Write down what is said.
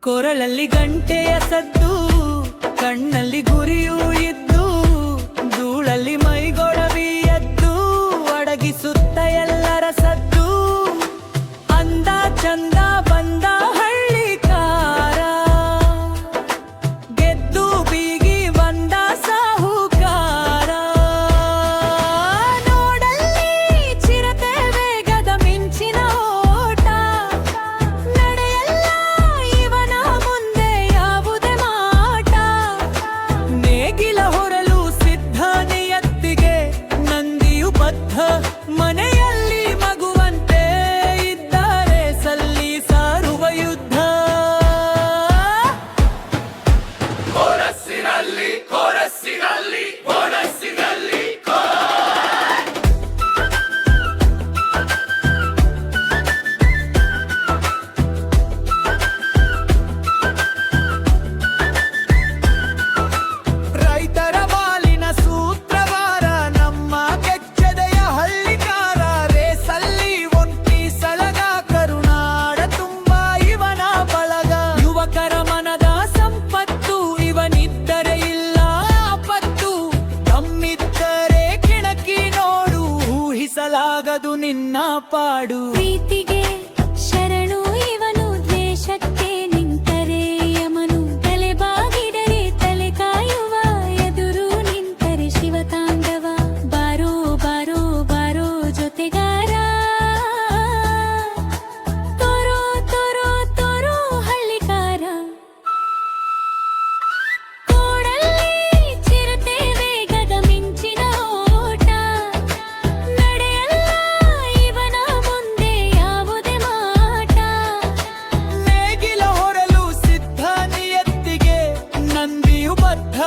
ಕೊರಳಲ್ಲಿ ಗಂಟೆಯ ಸದ್ದು, ಕಣ್ಣಲ್ಲಿ ಗುರಿಯೂ ಇದ್ದು, ಧೂಳಲ್ಲಿ ಮೈಗೊಡವಿ ಎದ್ದು ಅಡಗಿಸುತ್ತ ಎಲ್ಲರ ಸದ್ದು. ಅಂದ ಚಂದ ಬಂದ ಹಳ್ಳಿಕಾರ, ಗೆದ್ದು ಬೀಗಿ ಬಂದ ಸಾಹುಕಾರ. ನೋಡಲ್ಲಿ ಚಿರತೆ ವೇಗದ ಮಿಂಚಿನ ಓಟ, ನಡೆಯಲ್ಲ ಇವನ ಮುಂದೆ ಯಾವುದೇ ಮಾಟ. ನೇಗಿಲ ಹೊರಲು ಸಿದ್ಧ ನಿಯತ್ತಿಗೆ ನಂದಿಯು ಬದ್ಧ, ಮನೆಯಲ್ಲಿ ಮಗುವಂತೆ ಇದ್ದಾರೆ ಸಲ್ಲಿ ಸಾರುವ ಯುದ್ಧ. ಕೊರಸ್ಸಿನಲ್ಲಿ ಕೊರಸ್ಸಿನಲ್ಲಿ ಕೊರಸ್ಸಿನಲ್ಲಿ ರೈತರ ಬಾಲಿನ ಸೂತ್ರವಾರ, ನಮ್ಮ ಕೆಚ್ಚೆದೆಯ ಹಳ್ಳಿಕಾರ. ರೇಸಲ್ಲಿ ಒಂಟಿ ಸಲಗ, ಕರುನಾಡ ತುಂಬ ಇವನ ಬಳಗ. ಯುವಕರ ಮನದ ಸಂಪತ್ತು, ಇವನಿದ್ದರೆ ಇಲ್ಲ ಆಪತ್ತು. ತಮ್ಮಿದ್ದರೆ ಕೆಣಕಿ ನೋಡು, ಊಹಿಸಲಾಗದು ನಿನ್ನ ಪಾಡು. ಪ್ರೀತಿಗೆ ಶರಣು ಇವನು, ದ್ವೇಷಕ್ಕೆ ನಿಂತರೆ ಯಮನು. ತಲೆ ಬಾಗಿಡರೆ ತಲೆ ಕಾಯುವ, ಎದುರು ನಿಂತರೆ ಶಿವತಾಂಡವ. ಬಾರೋ ಬಾರೋ ಬಾರೋ ಜೊತೆಗಾರ, ತೋರೋ ತೋರೋ ತೋರೋ ಹಳ್ಳಿಕಾರ. ಕೋಡಲ್ಲಿ ಚಿರತೆ ವೇಗದ ಮಿಂಚಿನ ಓಟ, ನಡೆಯಲ್ಲ ಇವನ ಮುಂದೆ ಯಾವುದೇ ಮಾಟ. ನೇಗಿಲ ಹೊರಲು ಸಿದ್ಧ ನಿಯತ್ತಿಗೆ ನಂದಿಯು ಬದ್ಧ,